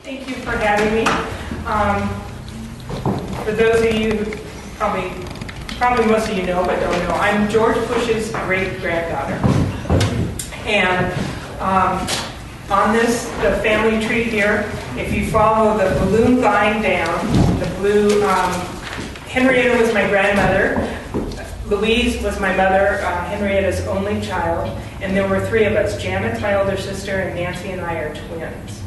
Thank you for having me. For those of you, probably most of you know but don't know, I'm George Pusch's great-granddaughter. And on the family tree here, if you follow the balloon line down, the blue, Henrietta was my grandmother, Louise was my mother, Henrietta's only child, and there were three of us. Janet, my older sister, and Nancy and I are twins.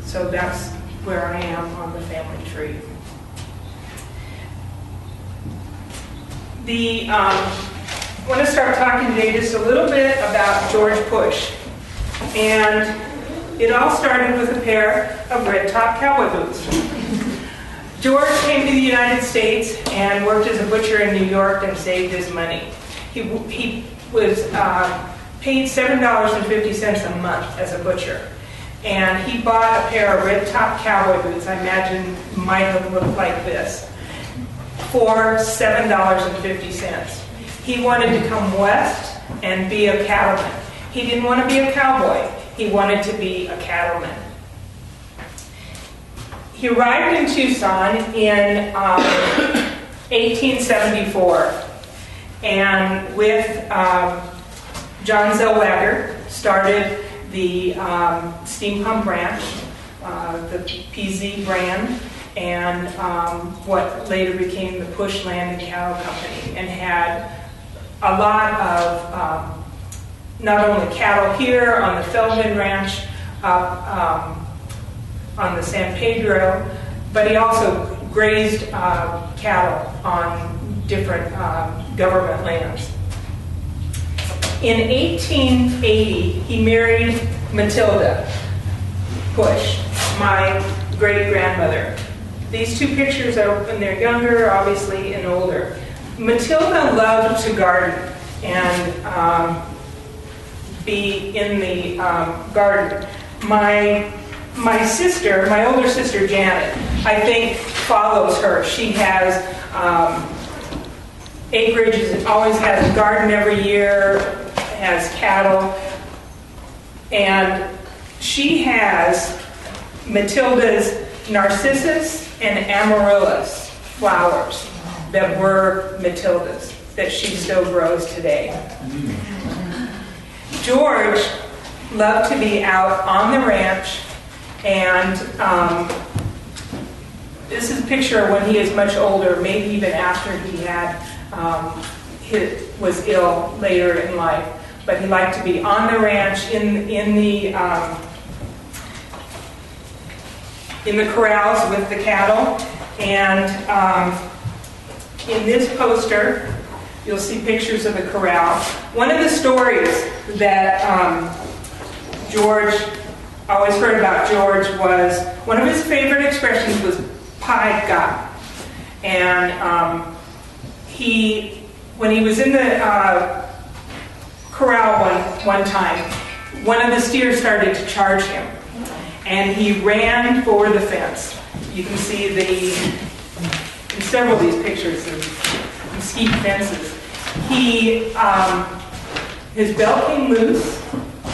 So that's where I am on the family tree. I want to start talking today just a little bit about George Pusch. And it all started with a pair of red-top cowboy boots. George came to the United States and worked as a butcher in New York and saved his money. He was paid $7.50 a month as a butcher. And he bought a pair of red-top cowboy boots, I imagine might have looked like this, for $7.50. He wanted to come west and be a cattleman. He didn't want to be a cowboy. He wanted to be a cattleman. He arrived in Tucson in 1874, and with John Zellweger started the steam pump ranch, the PZ brand, and what later became the Pusch Land and Cattle Company, and had a lot of not only cattle here on the Feldman Ranch, on the San Pedro, but he also grazed cattle on different government lands. In 1880, he married Matilda Pusch, my great-grandmother. These two pictures are when they're younger, obviously, and older. Matilda loved to garden and be in the garden. My sister, my older sister Janet, I think follows her. She has acreage, always has a garden every year, has cattle, and she has Matilda's narcissus and amaryllis flowers that were Matilda's, that she still grows today. George loved to be out on the ranch, and this is a picture when he is much older, maybe even after he had was ill later in life. But he liked to be on the ranch in the corrals with the cattle. And in this poster, you'll see pictures of the corral. One of the stories that George always heard about George was, one of his favorite expressions was "pie got." And when he was in the corral one time, one of the steers started to charge him, and he ran for the fence. You can see in several of these pictures of mesquite fences. His belt came loose,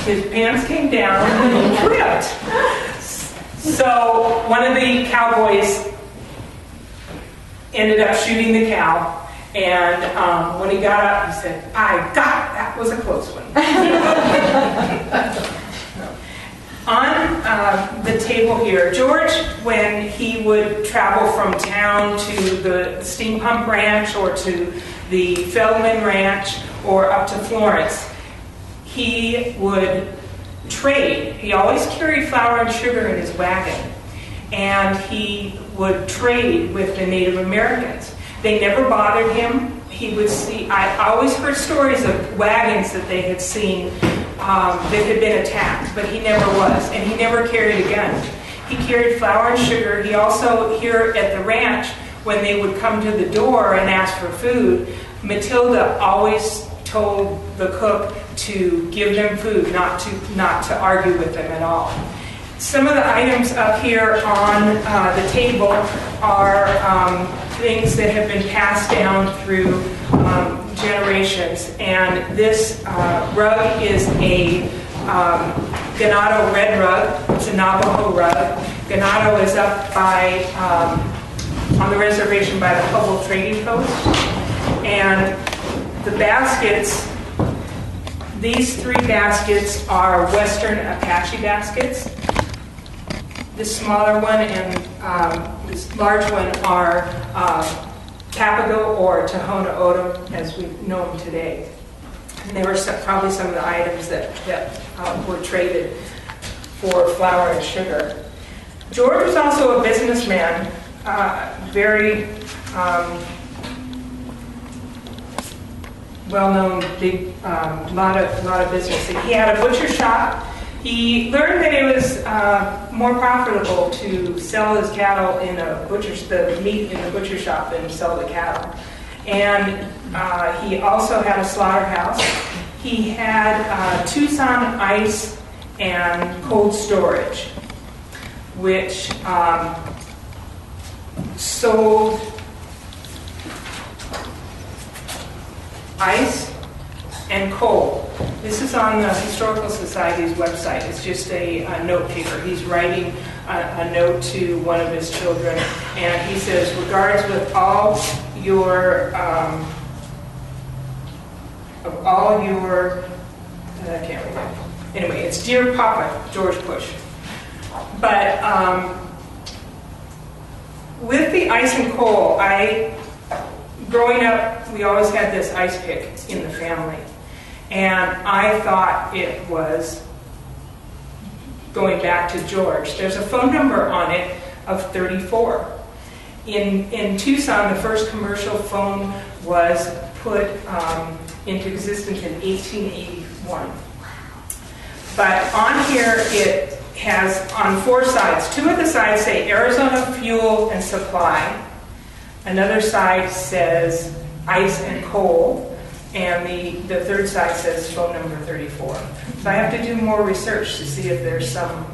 his pants came down, and he tripped. So one of the cowboys ended up shooting the cow, and when he got up, he said, "I got, that was a close one." On the table here, George, when he would travel from town to the steam pump ranch or to the Feldman Ranch or up to Florence, he would trade. He always carried flour and sugar in his wagon, and he would trade with the Native Americans. They never bothered him. He would see, I always heard stories of wagons that they had seen that had been attacked, but he never was, and he never carried a gun. He carried flour and sugar. He also, here at the ranch, when they would come to the door and ask for food, Matilda always told the cook to give them food, not to argue with them at all. Some of the items up here on the table are things that have been passed down through generations. And this rug is a Ganado red rug. It's a Navajo rug. Ganado is up by, on the reservation by the Hubble Trading Post. And the baskets, these 3 baskets are Western Apache baskets. This smaller one and this large one are Papago or Tohono O'odham as we know them today. And they were probably some of the items that were traded for flour and sugar. George was also a businessman, very well-known, big, lot of business. He had a butcher shop. He learned that it was more profitable to sell his cattle in the meat in the butcher shop than sell the cattle. And he also had a slaughterhouse. He had Tucson ice and cold storage, which sold ice and coal. This is on the Historical Society's website. It's just a note paper. He's writing a note to one of his children, and he says, regards with all your, I can't read it. Anyway, it's Dear Papa, George Pusch. But with the ice and coal, growing up, we always had this ice pick in the family. And I thought it was going back to George. There's a phone number on it of 34. In Tucson, the first commercial phone was put into existence in 1881. But on here, it has on 4 sides. 2 of the sides say Arizona Fuel and Supply. Another side says ice and coal. And the 3rd side says phone number 34. So I have to do more research to see if there's some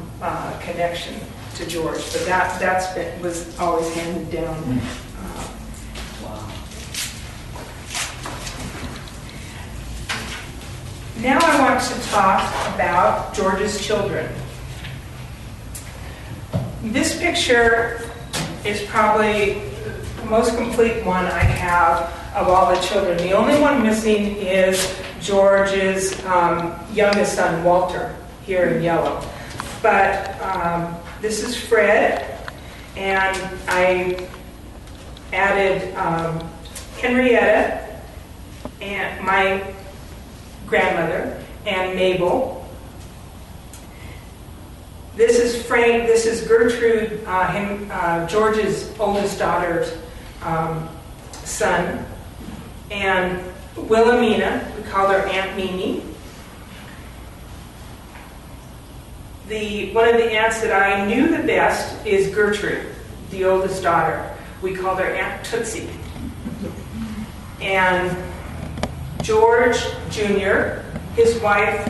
connection to George. But that was always handed down. Wow. Now I want to talk about George's children. This picture is probably the most complete one I have of all the children. The only one missing is George's youngest son, Walter, here in yellow. But this is Fred, and I added Henrietta, and my grandmother, and Mabel. This is Frank, this is Gertrude, George's oldest daughter's son, and Wilhelmina, we called her Aunt Mimi. One of the aunts that I knew the best is Gertrude, the oldest daughter. We called her Aunt Tootsie. And George Jr., his wife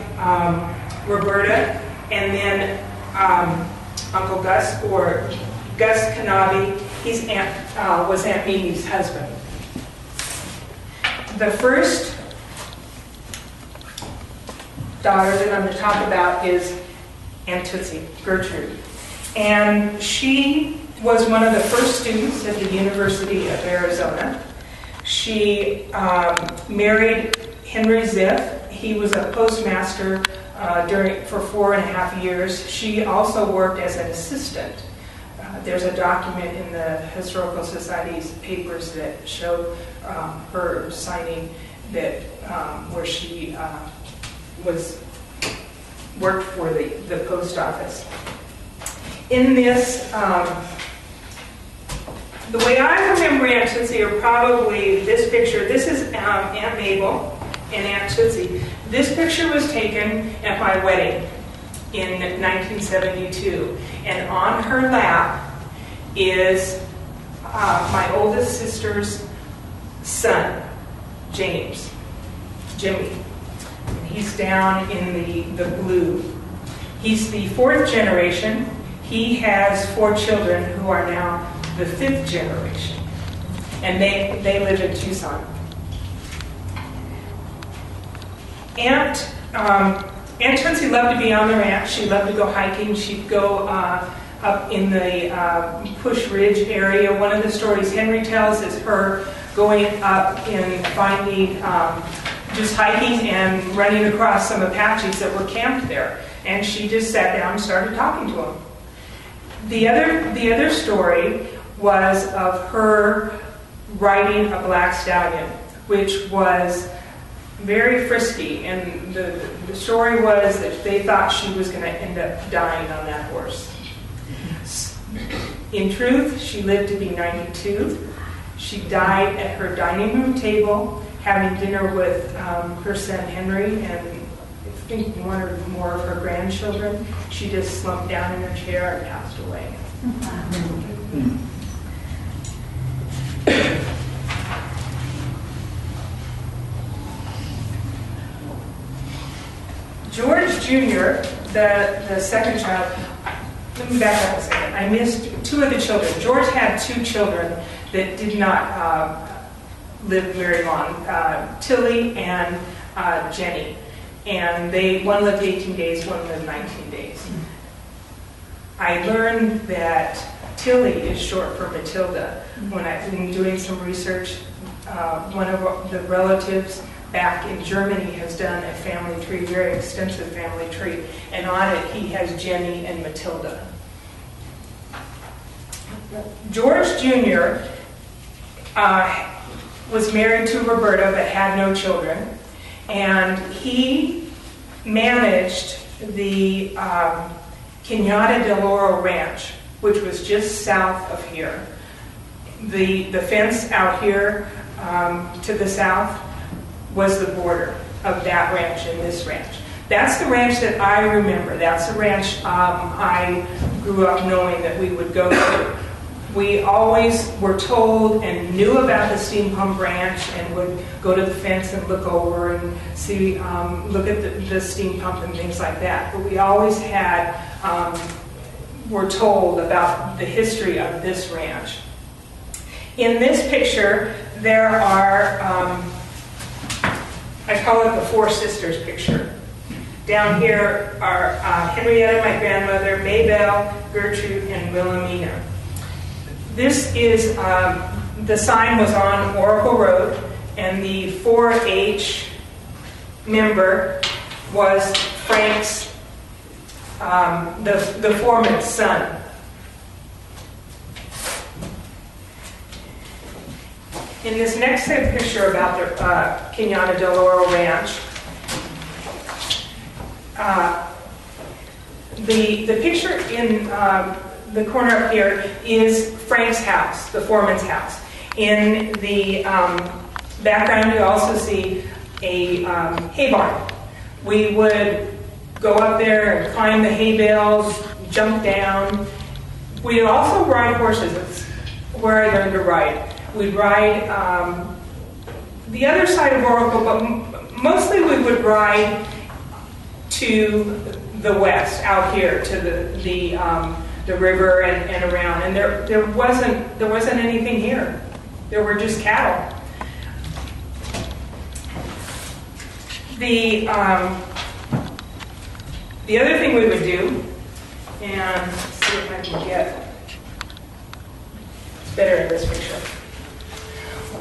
Roberta, and then Uncle Gus, or Gus Canabi, was Aunt Mimi's husband. The first daughter that I'm going to talk about is Aunt Tootsie, Gertrude. And she was one of the first students at the University of Arizona. She married Henry Ziff. He was a postmaster for 4.5 years. She also worked as an assistant. There's a document in the Historical Society's papers that show her signing that where she worked for the post office. In this, the way I remember Aunt Tootsie are probably this picture. This is Aunt Mabel and Aunt Tootsie. This picture was taken at my wedding in 1972, and on her lap is my oldest sister's son, Jimmy. And he's down in the blue. He's the 4th generation. He has 4 children who are now the 5th generation. And they live in Tucson. Aunt Aunt Tootsie loved to be on the ranch. She loved to go hiking. She'd go up in the Pusch Ridge area. One of the stories Henry tells is her going up and finding, just hiking and running across some Apaches that were camped there. And she just sat down and started talking to them. The other story was of her riding a black stallion, which was very frisky, and the story was that they thought she was going to end up dying on that horse. In truth, she lived to be 92. She died at her dining room table, having dinner with her son Henry and I think one or more of her grandchildren. She just slumped down in her chair and passed away. George Jr., the second child, let me back up a second. I missed two of the children. George had two children that did not live very long, Tilly and Jenny. And one lived 18 days, one lived 19 days. I learned that Tilly is short for Matilda. When I've been doing some research, one of the relatives back in Germany has done a family tree, very extensive family tree, and on it he has Jenny and Matilda. George Jr. Was married to Roberta but had no children, and he managed the Cañada del Oro Ranch, which was just south of here. The fence out here to the south was the border of that ranch and this ranch. That's the ranch that I remember. That's the ranch I grew up knowing that we would go to. We always were told and knew about the steam pump ranch and would go to the fence and look over and see, look at the steam pump and things like that. But we always were told about the history of this ranch. In this picture, there are, I call it the Four Sisters picture. Down here are Henrietta, my grandmother, Maybelle, Gertrude, and Wilhelmina. This is, the sign was on Oracle Road, and the 4-H member was Frank's, the foreman's son. In this next picture about the Cañada del Oro Ranch, the picture in the corner up here is Frank's house, the foreman's house. In the background, you also see a hay barn. We would go up there and climb the hay bales, jump down. We'd also ride horses. That's where I learned to ride. We'd ride the other side of Oracle, but mostly we would ride to the west, out here to the river and around. And there wasn't anything here. There were just cattle. The other thing we would do, and let's see if I can get it's better in this picture.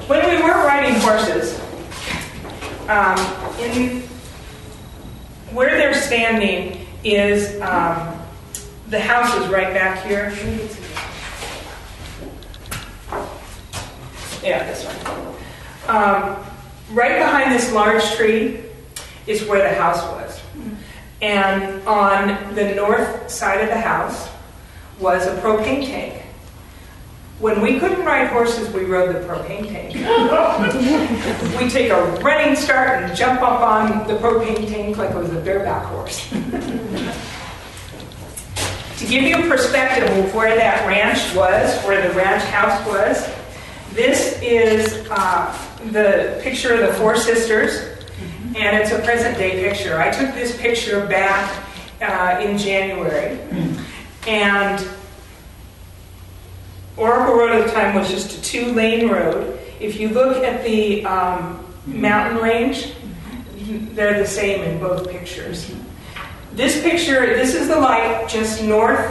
When we were riding horses, where they're standing is the house is right back here. Yeah, this one. Right behind this large tree is where the house was. And on the north side of the house was a propane tank. When we couldn't ride horses, we rode the propane tank. We'd take a running start and jump up on the propane tank like it was a bareback horse. To give you a perspective of where that ranch was, where the ranch house was, this is the picture of the Four Sisters, and it's a present-day picture. I took this picture back in January, and Oracle Road at the time was just a 2-lane road. If you look at the mountain range, they're the same in both pictures. This picture, this is the light just north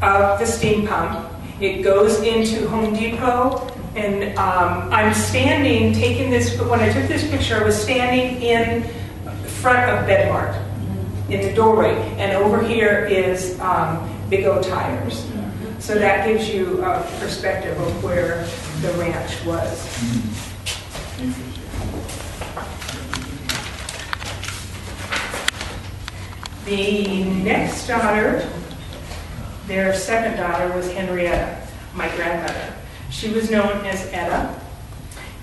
of the steam pump. It goes into Home Depot, and I'm standing, taking this, when I took this picture, I was standing in front of Bedmart, in the doorway, and over here is Big O Tires. So that gives you a perspective of where the ranch was. The next daughter, their second daughter, was Henrietta, my grandmother. She was known as Etta,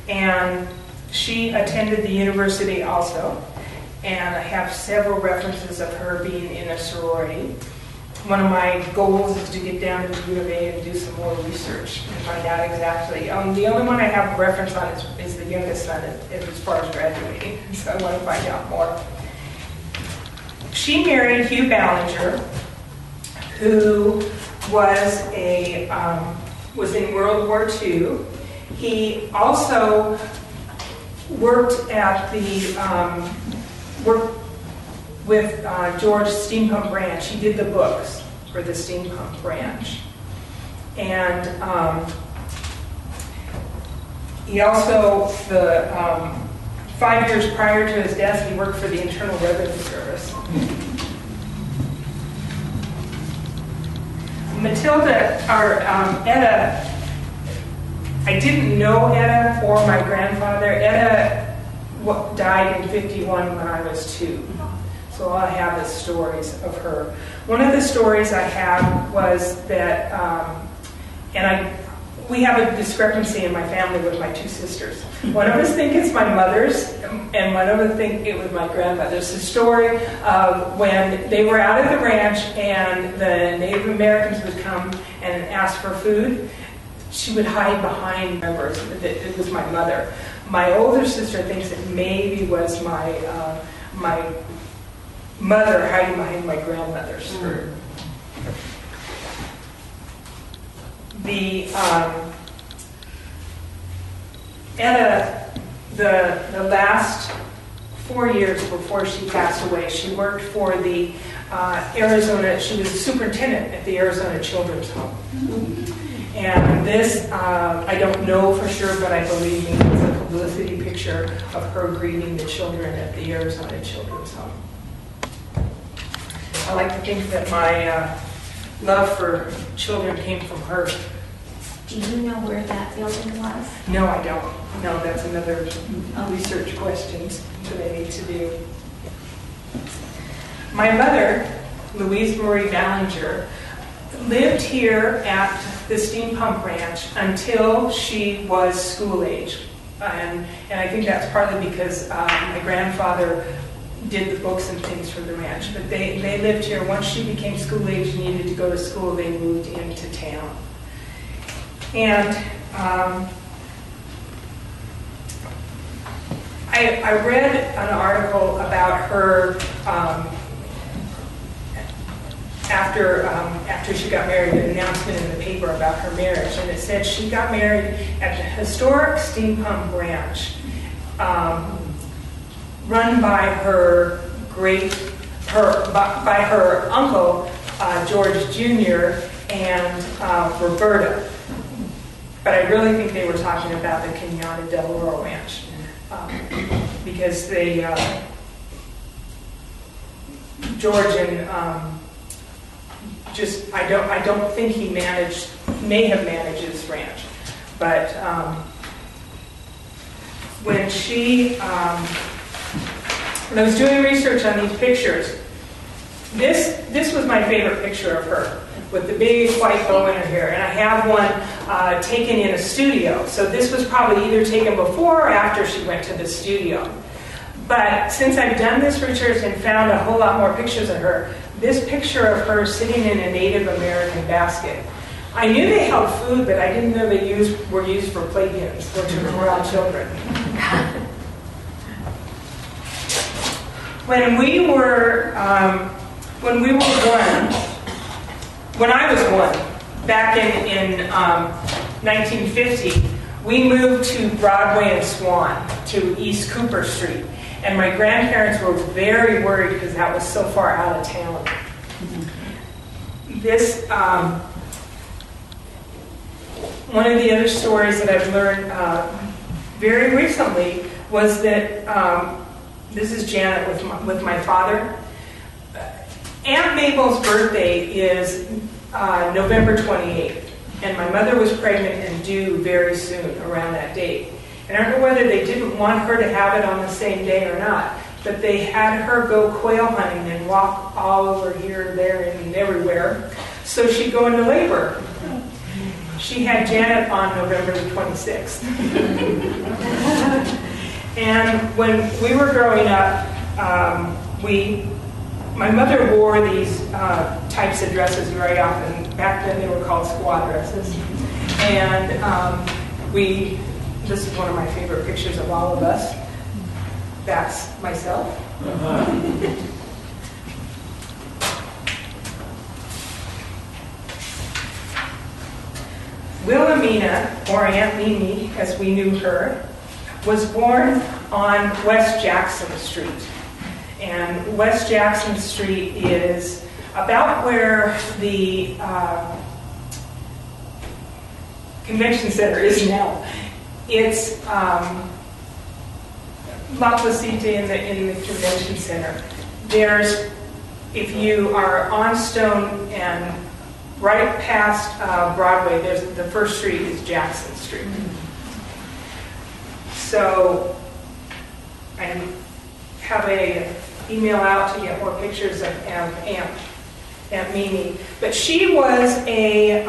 and she attended the university also, and I have several references of her being in a sorority. One of my goals is to get down to the U of A and do some more research and find out exactly. The only one I have a reference on is the youngest son as far as graduating, so I want to find out more. She married Hugh Ballinger, who was in World War II. He also worked at worked with George Steam Pump Ranch. He did the books for the Steam Pump Ranch. And he also, 5 years prior to his death, he worked for the Internal Revenue Service. Etta, I didn't know Etta or my grandfather. Etta died in '51 when I was 2. So all I have is stories of her. One of the stories I have was that, we have a discrepancy in my family with my 2 sisters. One of us think it's my mother's, and one of us think it was my grandmother's. The story of when they were out at the ranch and the Native Americans would come and ask for food, she would hide behind members. It was my mother. My older sister thinks it maybe was my mother hiding behind my grandmother's skirt. Etta, the last 4 years before she passed away, she worked for the Arizona, she was superintendent at the Arizona Children's Home. And this, I don't know for sure, but I believe it's a publicity picture of her greeting the children at the Arizona Children's Home. I like to think that my love for children came from her. Do you know where that building was? No, I don't. No, that's another research questions that I need to do. My mother, Louise Marie Ballinger, lived here at the Steam Pump Ranch until she was school age. And I think that's partly because my grandfather did the books and things for the ranch. But they lived here. Once she became school age and needed to go to school, they moved into town. And I read an article about her after she got married, an announcement in the paper about her marriage, and it said she got married at the historic Steam Pump Ranch, run by her uncle George Jr. and Roberta. But I really think they were talking about the Cañada del Oro Ranch, because they George and I don't think he may have managed his ranch, but when I was doing research on these pictures, this was my favorite picture of her, with the big white bow in her hair, and I have one taken in a studio. So this was probably either taken before or after she went to the studio. But since I've done this research and found a whole lot more pictures of her, this picture of her sitting in a Native American basket. I knew they held food, but I didn't know they were used for playpens or to corral children. When I was one, back in 1950, we moved to Broadway and Swan, to East Cooper Street. And my grandparents were very worried because that was so far out of town. This, one of the other stories that I've learned very recently was that, this is Janet with my father. Aunt Mabel's birthday is November 28th, and my mother was pregnant and due very soon around that date. And I don't know whether they didn't want her to have it on the same day or not, but they had her go quail hunting and walk all over here, there, and everywhere, so she'd go into labor. She had Janet on November the 26th. And when we were growing up, my mother wore these types of dresses very often. Back then they were called squaw dresses. And this is one of my favorite pictures of all of us. That's myself. Wilhelmina, or Aunt Mimi, as we knew her, was born on West Jackson Street. And West Jackson Street is about where the convention center is now. It's La Placita in the convention center. There's, if you are on Stone and right past Broadway, there's the first street is Jackson Street. So I have a email out to get more pictures of Aunt Mimi. But she was a,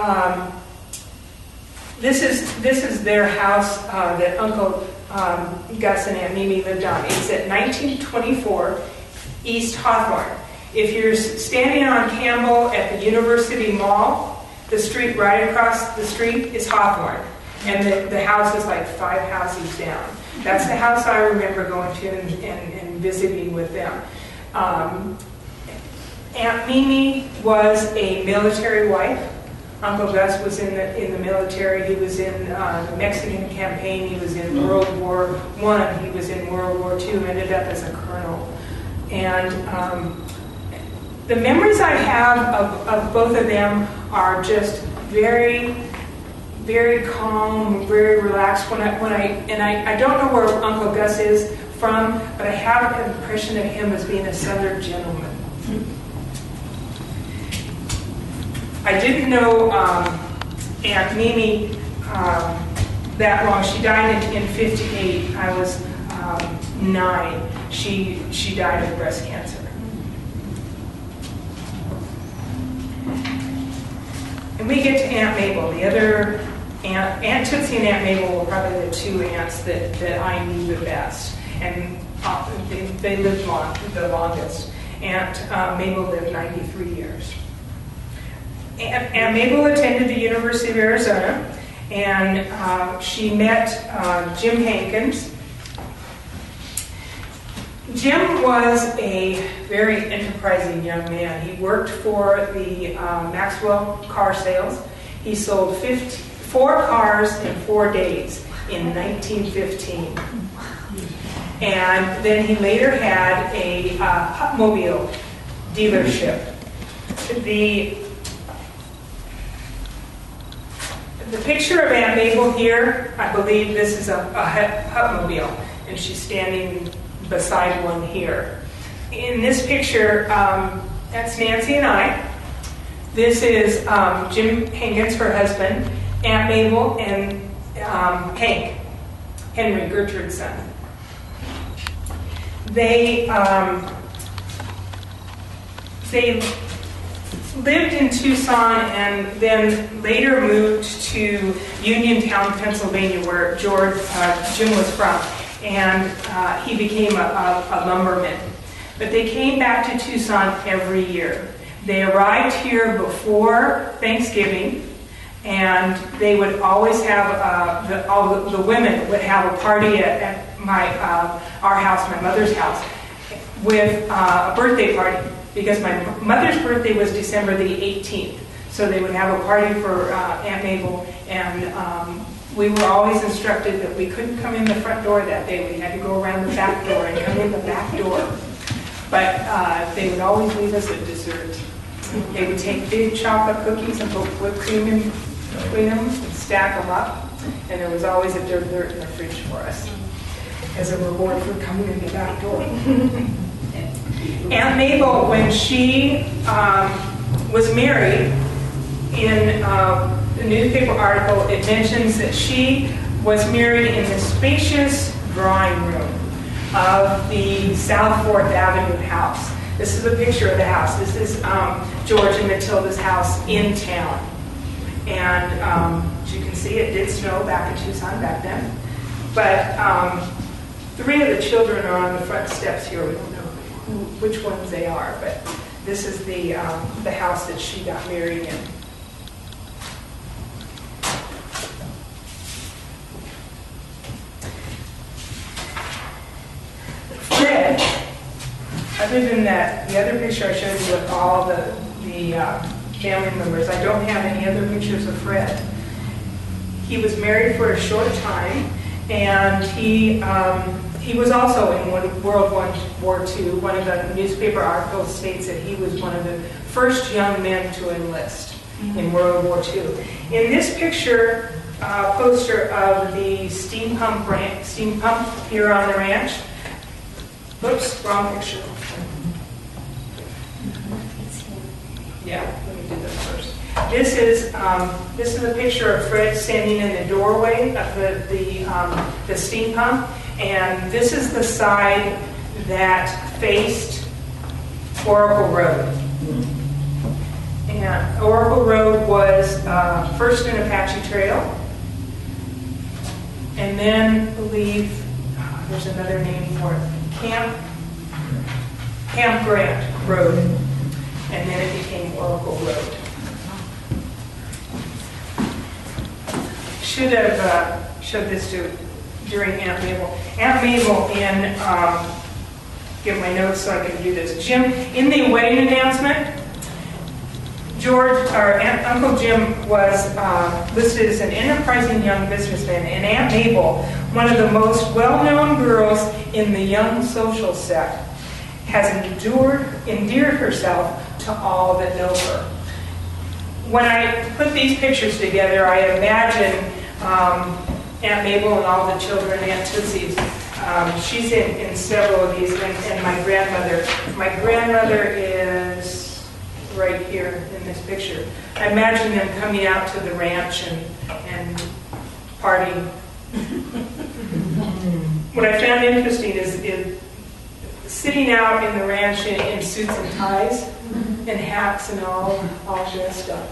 this is their house that Uncle Gus and Aunt Mimi lived on. It's at 1924 East Hawthorne. If you're standing on Campbell at the University Mall, the street right across the street is Hawthorne. And the house is like 5 houses down. That's the house I remember going to and visiting with them. Aunt Mimi was a military wife. Uncle Gus was in the military. He was in the Mexican campaign. He was in World War I. He was in World War II. Ended up as a colonel. And the memories I have of both of them are just very, very calm, very relaxed. I don't know where Uncle Gus is from, but I have an impression of him as being a Southern gentleman. I didn't know Aunt Mimi that long. She died in 58. I was 9. She died of breast cancer. And we get to Aunt Mabel. The other Aunt Tootsie and Aunt Mabel were probably the two aunts that I knew the best. And they lived the longest. Aunt Mabel lived 93 years. Aunt Mabel attended the University of Arizona, and she met Jim Hankins. Jim was a very enterprising young man. He worked for the Maxwell car sales. He sold 4 cars in 4 days in 1915. And then he later had a automobile dealership. The picture of Aunt Mabel here, I believe this is a automobile, and she's standing beside one here. In this picture, that's Nancy and I. This is Jim Hankins, her husband, Aunt Mabel, and Hank, Henry Gertrude's son. They lived in Tucson and then later moved to Uniontown, Pennsylvania, where Jim was from, and he became a lumberman. But they came back to Tucson every year. They arrived here before Thanksgiving, and they would always have all the women would have a party at our house, my mother's house, with a birthday party, because my mother's birthday was December the 18th. So they would have a party for Aunt Mabel, and we were always instructed that we couldn't come in the front door that day. We had to go around the back door and come in the back door. But they would always leave us a dessert. They would take big chocolate cookies and put whipped cream in between them and stack them up. And there was always a dessert in the fridge for us as a reward for coming in the back door. Aunt Mabel, when she was married, in the newspaper article, it mentions that she was married in the spacious drawing room of the South 4th Avenue house. This is a picture of the house. This is George and Matilda's house in town. And as you can see, it did snow back in Tucson back then. But 3 of the children are on the front steps here. We don't know which ones they are, but this is the house that she got married in. Fred, other than that, the other picture I showed you with all the family members, I don't have any other pictures of Fred. He was married for a short time, and he was also in World War II. One of the newspaper articles states that he was one of the first young men to enlist in World War II. In this picture, poster of the steam pump here on the ranch. Oops, wrong picture. Yeah, let me do this first. This is a picture of Fred standing in the doorway of the steam pump, and this is the side that faced Oracle Road. And Oracle Road was first an Apache trail, and then I believe there's another name for it. Camp Grant Road, and then it became Oracle Road. Should have showed this during Aunt Mabel. Aunt Mabel get my notes so I can do this. Jim, in the wedding announcement, Uncle Jim was listed as an enterprising young businessman, and Aunt Mabel, one of the most well-known girls in the young social set, has endeared herself to all that know her. When I put these pictures together, I imagine Aunt Mabel and all the children, Aunt Tootsie's. She's in several of these, and my grandmother. My grandmother is right here in this picture. I imagine them coming out to the ranch and partying. What I found interesting is sitting out in the ranch in suits and ties and hats and all dressed up.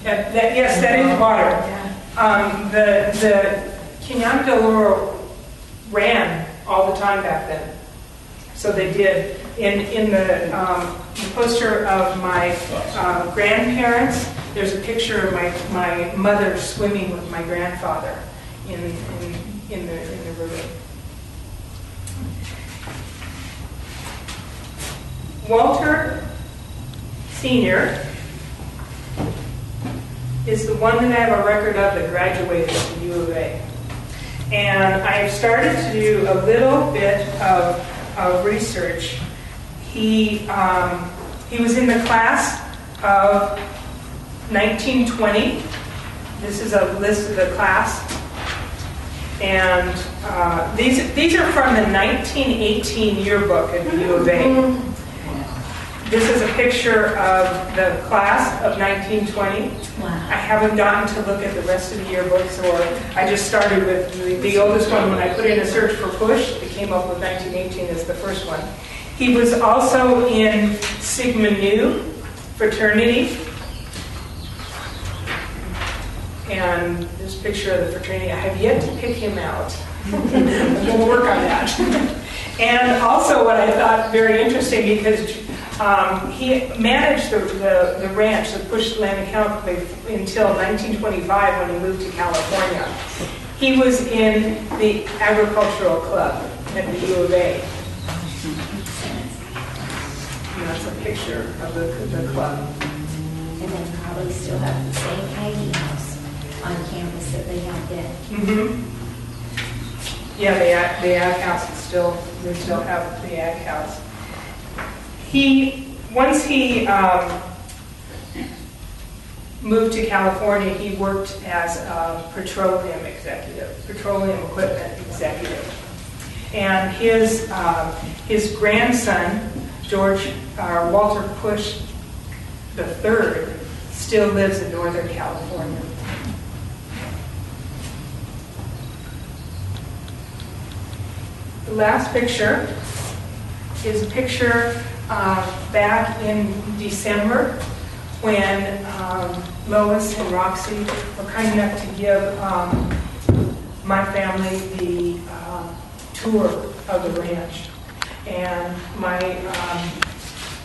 Yes, that is water. The Canyon del Oro ran all the time back then. So they did. In the poster of my grandparents, there's a picture of my mother swimming with my grandfather in the river. Walter Sr. is the one that I have a record of that graduated from U of A. And I have started to do a little bit of research. He was in the class of 1920. This is a list of the class. And these are from the 1918 yearbook at the U of A. This is a picture of the class of 1920. Wow. I haven't gotten to look at the rest of the yearbooks, or I just started with the oldest one. When I put in a search for Pusch, it came up with 1918 as the first one. He was also in Sigma Nu fraternity. And this picture of the fraternity, I have yet to pick him out. We'll work on that. And also what I thought very interesting, because he managed the ranch, the Pusch Land Account, until 1925 when he moved to California. He was in the agricultural club at the U of A. that's a picture of the club. And they probably still have the same Aggie house on campus that they had then. Yeah, the ag house is still, they still have the ag house. Once he moved to California, he worked as a petroleum equipment executive. And his grandson, Walter Pusch III, still lives in Northern California. The last picture is a picture back in December when Lois and Roxy were kind enough to give my family the tour of the ranch. And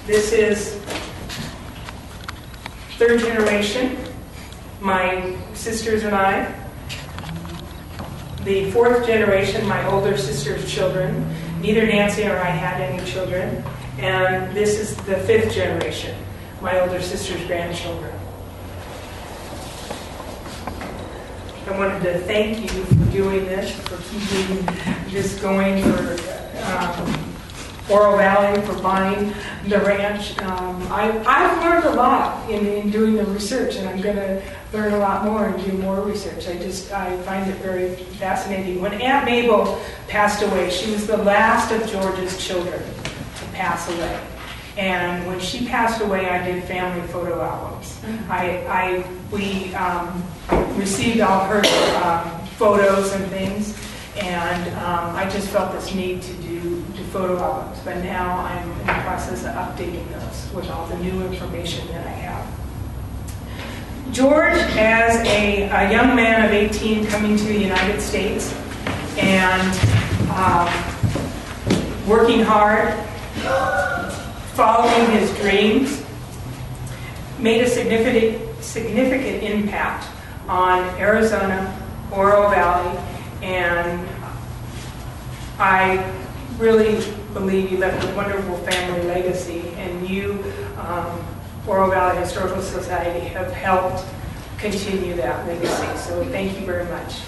this is third generation, my sisters and I. The fourth generation, my older sister's children. Neither Nancy or I had any children. And this is the fifth generation, my older sister's grandchildren. I wanted to thank you for doing this, for keeping this going, for Oro Valley, for buying the ranch. I've learned a lot in doing the research, and I'm going to learn a lot more and do more research. I find it very fascinating. When Aunt Mabel passed away, she was the last of George's children to pass away. And when she passed away, I did family photo albums. We received all her photos and things, and I just felt this need to do photo albums. But now I'm in the process of updating those with all the new information that I have. George, as a young man of 18 coming to the United States and working hard, following his dreams, made a significant impact on Arizona, Oro Valley, and I really believe you left a wonderful family legacy, and you, Oro Valley Historical Society, have helped continue that legacy. So thank you very much.